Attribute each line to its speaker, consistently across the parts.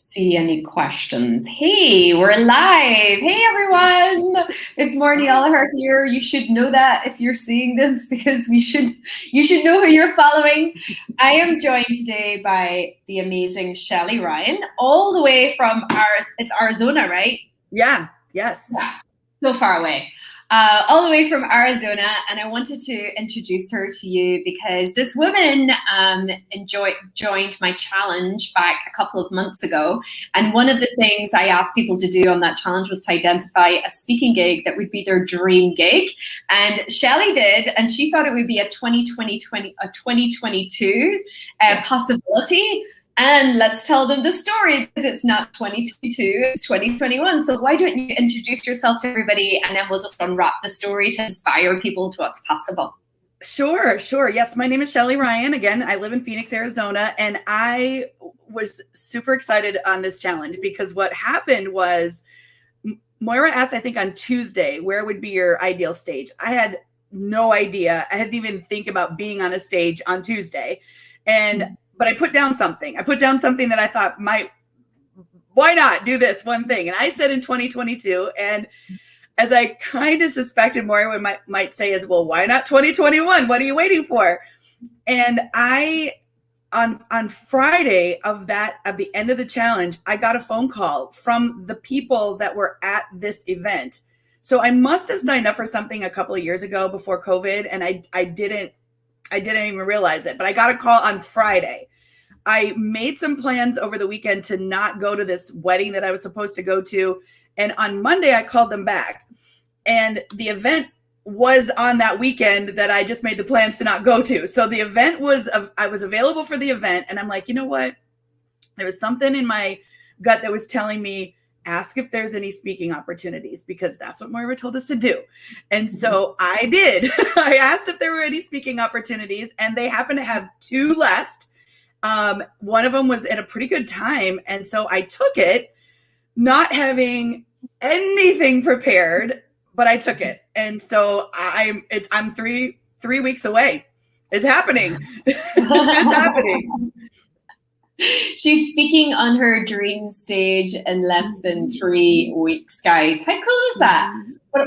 Speaker 1: see any questions. Hey, we're live. Hey, everyone. It's Marnie Oliver here. You should know that if you're seeing this because you should know who you're following. I am joined today by the amazing Shelly Ryan, all the way from it's Arizona, right?
Speaker 2: Yeah. Yes.
Speaker 1: Yeah. So far away. All the way from Arizona, and I wanted to introduce her to you because this woman joined my challenge back a couple of months ago, and one of the things I asked people to do on that challenge was to identify a speaking gig that would be their dream gig, and Shelly did, and she thought it would be a 2022 possibility. And let's tell them the story because it's not 2022, it's 2021. So why don't you introduce yourself to everybody and then we'll just unwrap the story to inspire people to what's possible.
Speaker 2: Sure. Yes, my name is Shelly Ryan. Again, I live in Phoenix, Arizona, and I was super excited on this challenge because what happened was Moira asked, I think on Tuesday, where would be your ideal stage? I had no idea. I didn't even think about being on a stage on Tuesday. But I put down something. I put down something that I thought why not do this one thing? And I said in 2022, and as I kind of suspected Moira might say as well, why not 2021? What are you waiting for? And on Friday of the end of the challenge, I got a phone call from the people that were at this event. So I must have signed up for something a couple of years ago before COVID, and I didn't even realize it, but I got a call on Friday. I made some plans over the weekend to not go to this wedding that I was supposed to go to. And on Monday, I called them back. And the event was on that weekend that I just made the plans to not go to. So the event I was available for the event. And I'm like, you know what? There was something in my gut that was telling me, ask if there's any speaking opportunities, because that's what Moira told us to do. And so I did. I asked if there were any speaking opportunities, and they happened to have 2 left. One of them was at a pretty good time. And so I took it, not having anything prepared, but I took it. And so I'm 3 weeks away. It's happening. It's happening.
Speaker 1: She's speaking on her dream stage in less than 3 weeks, guys. How cool is that?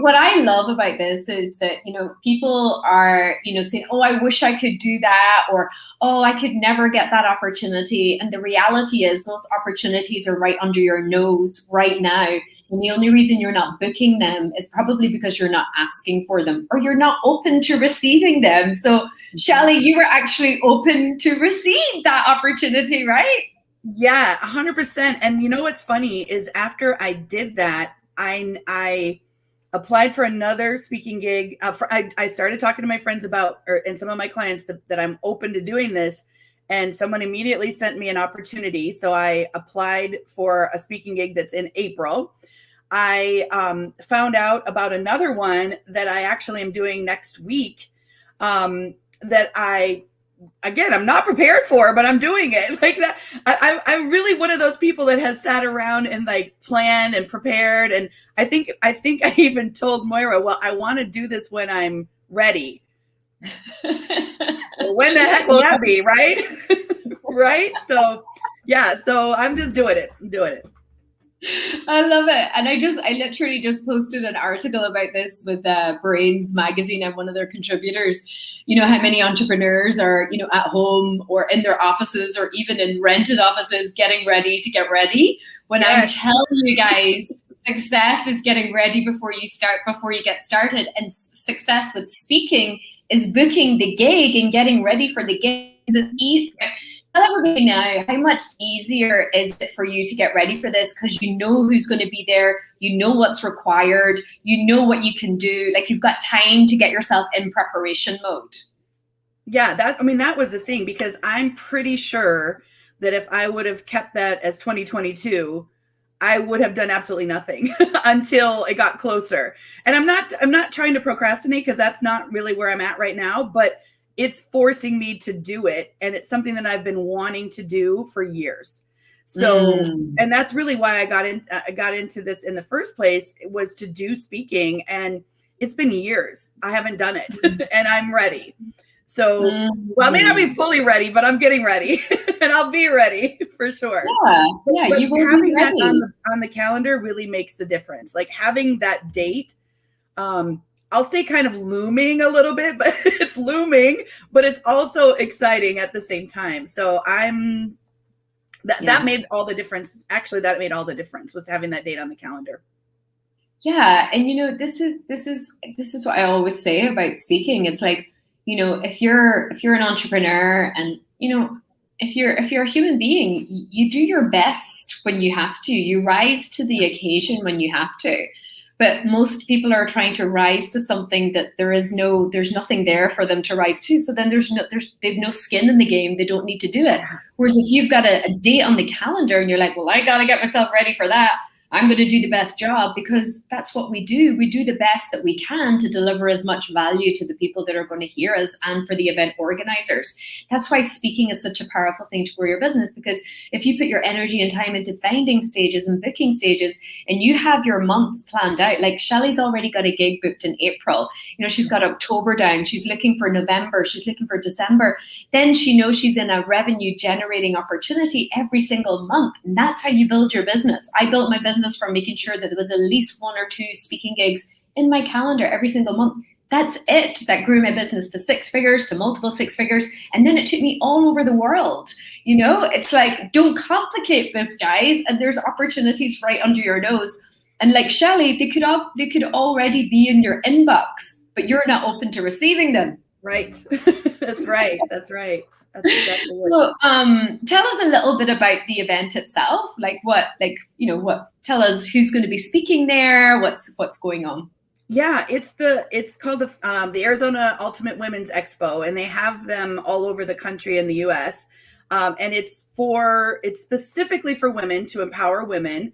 Speaker 1: What I love about this is that, people are, saying, oh, I wish I could do that, or, oh, I could never get that opportunity. And the reality is those opportunities are right under your nose right now. And the only reason you're not booking them is probably because you're not asking for them or you're not open to receiving them. So, Shelly, you were actually open to receive that opportunity, right?
Speaker 2: Yeah, 100%. And you know what's funny is after I did that, I applied for another speaking gig. I started talking to my friends and some of my clients that I'm open to doing this. And someone immediately sent me an opportunity. So I applied for a speaking gig that's in April. I found out about another one that I actually am doing next week that I'm not prepared for, but I'm doing it like that. I'm really one of those people that has sat around and like planned and prepared. And I think I even told Moira, well, I want to do this when I'm ready. Well, when the heck will that be? Right. Right. So yeah. So I'm just doing it. I'm doing it.
Speaker 1: I love it. And I literally just posted an article about this with Brains magazine. I'm one of their contributors. You know how many entrepreneurs are, at home or in their offices or even in rented offices getting ready to get ready. When yes. I'm telling you guys, success is getting ready before you get started. And success with speaking is booking the gig and getting ready for the gig. Tell everybody now, how much easier is it for you to get ready for this? Because you know who's going to be there, you know what's required, you know what you can do. Like you've got time to get yourself in preparation mode.
Speaker 2: Yeah, that was the thing, because I'm pretty sure that if I would have kept that as 2022, I would have done absolutely nothing until it got closer. And I'm not trying to procrastinate, because that's not really where I'm at right now, but it's forcing me to do it. And it's something that I've been wanting to do for years. So, and that's really why I got into this in the first place. It was to do speaking, and it's been years. I haven't done it and I'm ready. So, well, I may not be fully ready, but I'm getting ready and I'll be ready for sure.
Speaker 1: Yeah,
Speaker 2: but
Speaker 1: you will
Speaker 2: having
Speaker 1: be ready.
Speaker 2: that on the calendar really makes the difference. Like having that date, I'll say kind of looming a little bit, but it's looming, but it's also exciting at the same time. So that made all the difference. Actually, that made all the difference, was having that date on the calendar.
Speaker 1: Yeah, and this is what I always say about speaking. It's like, if you're an entrepreneur, and if you're a human being, you do your best when you have to. You rise to the occasion when you have to. But most people are trying to rise to something that there's nothing there for them to rise to. So then they've no skin in the game. They don't need to do it. Whereas if you've got a date on the calendar and you're like, well, I got to get myself ready for that, I'm going to do the best job, because that's what we do. We do the best that we can to deliver as much value to the people that are going to hear us and for the event organizers. That's why speaking is such a powerful thing to grow your business, because if you put your energy and time into finding stages and booking stages, and you have your months planned out, like Shelly's already got a gig booked in April, she's got October down, she's looking for November, she's looking for December, then she knows she's in a revenue generating opportunity every single month. And that's how you build your business. I built my business from making sure that there was at least 1 or 2 speaking gigs in my calendar every single month. That's it. That grew my business to 6 figures, to multiple 6 figures. And then it took me all over the world. It's like, don't complicate this, guys. And there's opportunities right under your nose. And like Shelly, they could already be in your inbox, but you're not open to receiving them.
Speaker 2: Right. That's right. That's right. Exactly
Speaker 1: so tell us a little bit about the event itself. Tell us who's going to be speaking there, what's going on.
Speaker 2: Yeah, it's called the Arizona Ultimate Women's Expo, and they have them all over the country in the US. And it's specifically for women, to empower women.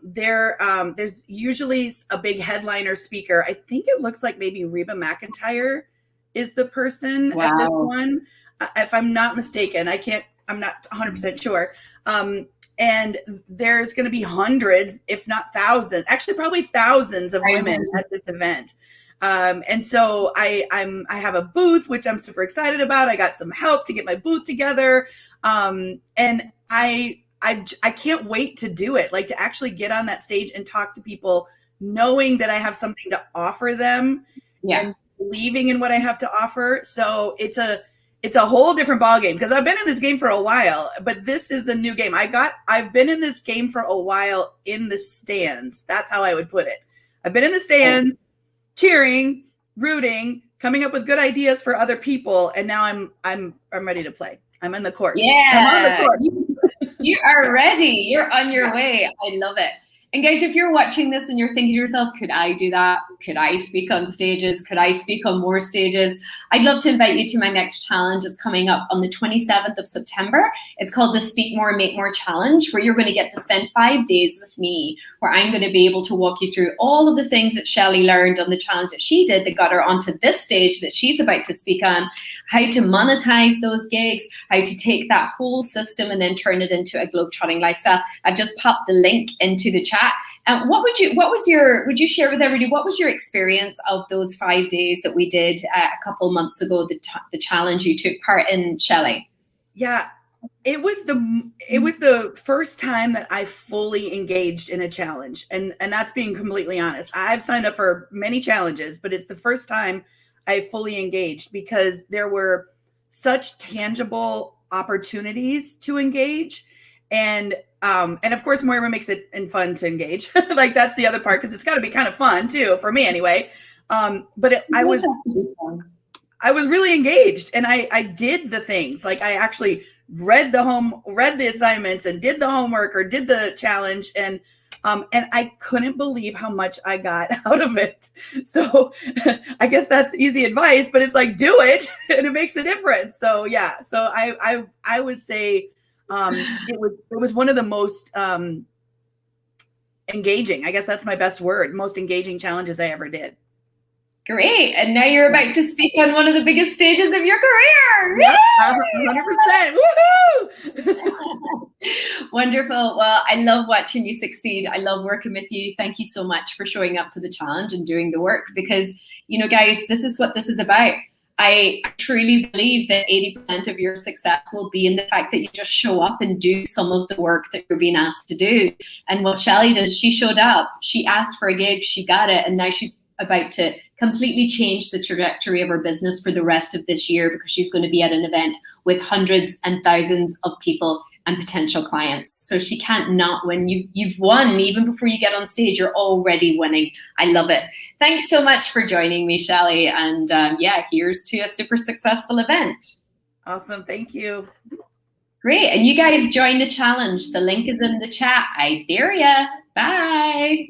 Speaker 2: There's usually a big headliner speaker. I think it looks like maybe Reba McEntire is the person at this one. If I'm not mistaken, I'm not 100% sure. And there's going to be hundreds, if not thousands, actually probably thousands of women at this event. And so I have a booth, which I'm super excited about. I got some help to get my booth together. And I can't wait to do it, like to actually get on that stage and talk to people, knowing that I have something to offer them and believing in what I have to offer. So it's a whole different ballgame, because I've been in this game for a while, but this is a new game. I've been in this game for a while in the stands. That's how I would put it. I've been in the stands, cheering, rooting, coming up with good ideas for other people, and now I'm ready to play. I'm in the court.
Speaker 1: Yeah,
Speaker 2: I'm on the court.
Speaker 1: You are ready. You're on your way. I love it. And guys, if you're watching this and you're thinking to yourself, could I do that? Could I speak on stages? Could I speak on more stages? I'd love to invite you to my next challenge. It's coming up on the 27th of September. It's called the Speak More, Make More Challenge, where you're going to get to spend 5 days with me, where I'm going to be able to walk you through all of the things that Shelly learned on the challenge that she did that got her onto this stage that she's about to speak on, how to monetize those gigs, how to take that whole system and then turn it into a globetrotting lifestyle. I've just popped the link into the chat. And would you share with everybody, what was your experience of those 5 days that we did a couple months ago, the challenge you took part in, Shelly?
Speaker 2: Yeah, it was the first time that I fully engaged in a challenge. And that's being completely honest. I've signed up for many challenges, but it's the first time I fully engaged, because there were such tangible opportunities to engage. And of course, Moira makes it fun to engage. Like, that's the other part, because it's got to be kind of fun too, for me anyway. But I was really engaged, and I did the things. Like, I actually read the assignments and did the homework or did the challenge, and I couldn't believe how much I got out of it. So I guess that's easy advice, but it's like, do it and it makes a difference. So yeah, so I would say it was one of the most engaging, I guess that's my best word, most engaging challenges I ever did.
Speaker 1: Great. And now you're about to speak on one of the biggest stages of your career.
Speaker 2: Yep, 100%. Woohoo!
Speaker 1: Wonderful. Well, I love watching you succeed. I love working with you. Thank you so much for showing up to the challenge and doing the work, because, guys, this is what this is about. I truly believe that 80% of your success will be in the fact that you just show up and do some of the work that you're being asked to do. And what Shelly did, she showed up, she asked for a gig, she got it, and now she's about to completely change the trajectory of her business for the rest of this year, because she's going to be at an event with hundreds and thousands of people and potential clients. So she can't not win. You've won, and even before you get on stage, you're already winning. I love it. Thanks so much for joining me, Shelly. And yeah, here's to a super successful event.
Speaker 2: Awesome. Thank you.
Speaker 1: Great. And you guys join the challenge. The link is in the chat. I dare ya. Bye.